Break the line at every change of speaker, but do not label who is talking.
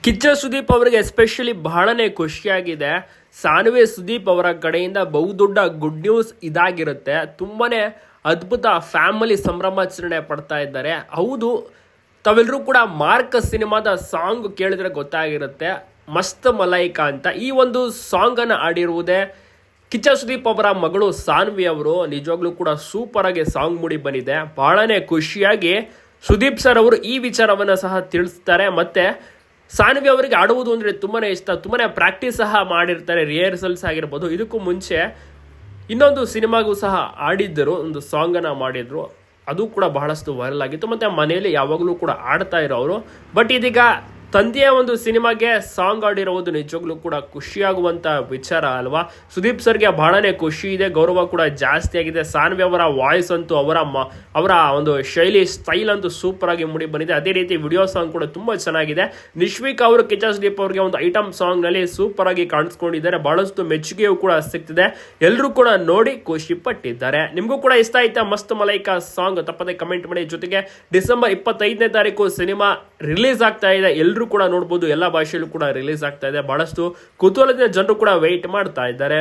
ಕಿಚ್ಚ ಸುದೀಪ್ ಅವರಿಗೆ ಎಸ್ಪೆಷಲಿ ಬಹಳನೇ ಖುಷಿಯಾಗಿದೆ. ಸಾನ್ವಿ ಸುದೀಪ್ ಅವರ ಕಡೆಯಿಂದ ಬಹುದೊಡ್ಡ ಗುಡ್ ನ್ಯೂಸ್ ಇದಾಗಿರುತ್ತೆ. ತುಂಬಾನೇ ಅದ್ಭುತ ಫ್ಯಾಮಿಲಿ ಸಂಭ್ರಮಾಚರಣೆ ಪಡ್ತಾ ಇದ್ದಾರೆ. ಹೌದು, ತಾವೆಲ್ಲರೂ ಕೂಡ ಮಾರ್ಕ್ ಸಿನಿಮಾದ ಸಾಂಗ್ ಕೇಳಿದ್ರೆ ಗೊತ್ತಾಗಿರುತ್ತೆ, ಮಸ್ತ್ ಮಲೈಕಾ ಅಂತ. ಈ ಒಂದು ಸಾಂಗ್ ಅನ್ನು ಆಡಿರುವುದೇ ಕಿಚ್ಚ ಸುದೀಪ್ ಅವರ ಮಗಳು ಸಾನ್ವಿ ಅವರು. ನಿಜವಾಗ್ಲೂ ಕೂಡ ಸೂಪರ್ ಆಗಿ ಸಾಂಗ್ ಮೂಡಿ ಬಂದಿದೆ. ಬಹಳನೇ ಖುಷಿಯಾಗಿ ಸುದೀಪ್ ಸರ್ ಅವರು ಈ ವಿಚಾರವನ್ನು ಸಹ ತಿಳಿಸ್ತಾರೆ. ಮತ್ತೆ ಸಾನ್ವಿ ಅವರಿಗೆ ಆಡುವುದು ಅಂದರೆ ತುಂಬಾನೇ ಇಷ್ಟ, ತುಂಬಾನೇ ಪ್ರಾಕ್ಟೀಸ್ ಸಹ ಮಾಡಿರ್ತಾರೆ, ರಿಹರ್ಸಲ್ಸ್ ಆಗಿರ್ಬೋದು. ಇದಕ್ಕೂ ಮುಂಚೆ ಇನ್ನೊಂದು ಸಿನಿಮಾಗೂ ಸಹ ಆಡಿದ್ದರು, ಒಂದು ಸಾಂಗನ್ನು ಮಾಡಿದ್ರು, ಅದು ಕೂಡ ಬಹಳಷ್ಟು ವೈರಲ್ ಆಗಿತ್ತು. ಮತ್ತು ಮನೆಯಲ್ಲಿ ಯಾವಾಗಲೂ ಕೂಡ ಆಡ್ತಾ ಇರೋರು. ಬಟ್ ಇದೀಗ ತಂದೆಯ ಒಂದು ಸಿನಿಮಾಗೆ ಸಾಂಗ್ ಆಡಿರೋದು ನಿಜವಾಗ್ಲೂ ಕೂಡ ಖುಷಿಯಾಗುವಂಥ ವಿಚಾರ ಅಲ್ವಾ. ಸುದೀಪ್ ಸರ್ಗೆ ಬಹಳನೇ ಖುಷಿ ಇದೆ, ಗೌರವ ಕೂಡ ಜಾಸ್ತಿ ಆಗಿದೆ. ಸಾನ್ವಿ ಅವರ ವಾಯ್ಸ್ ಅಂತೂ, ಅವರ ಒಂದು ಶೈಲಿ ಸ್ಟೈಲ್ ಅಂತೂ ಸೂಪರ್ ಆಗಿ ಮೂಡಿ ಬಂದಿದೆ. ಅದೇ ರೀತಿ ವಿಡಿಯೋ ಸಾಂಗ್ ಕೂಡ ತುಂಬ ಚೆನ್ನಾಗಿದೆ. ನಿಶ್ವಿಕಾ ಅವರು ಕಿಚ್ಚ ಸುದೀಪ್ ಅವರಿಗೆ ಒಂದು ಐಟಮ್ ಸಾಂಗ್ನಲ್ಲಿ ಸೂಪರ್ ಆಗಿ ಕಾಣಿಸ್ಕೊಂಡಿದ್ದಾರೆ. ಬಹಳಷ್ಟು ಮೆಚ್ಚುಗೆಯೂ ಕೂಡ ಸಿಗ್ತಿದೆ. ಎಲ್ಲರೂ ಕೂಡ ನೋಡಿ ಖುಷಿ ಪಟ್ಟಿದ್ದಾರೆ. ನಿಮಗೂ ಕೂಡ ಇಷ್ಟ ಆಯ್ತಾ ಮಸ್ತ್ ಮಲೈಕಾ ಸಾಂಗ್? ತಪ್ಪದೆ ಕಮೆಂಟ್ ಮಾಡಿ. ಜೊತೆಗೆ ಡಿಸೆಂಬರ್ 25ನೇ ತಾರೀಕು ಸಿನಿಮಾ ರಿಲೀಸ್ ಆಗ್ತಾ ಇದೆ. ಎಲ್ಲರೂ ಕೂಡ ನೋಡಬಹುದು, ಎಲ್ಲ ಭಾಷೆಯಲ್ಲೂ ಕೂಡ ರಿಲೀಸ್ ಆಗ್ತಾ ಇದೆ. ಬಹಳಷ್ಟು ಕುತೂಹಲದಿಂದ ಜನರು ಕೂಡ ವೆಯ್ಟ್ ಮಾಡ್ತಾ ಇದ್ದಾರೆ.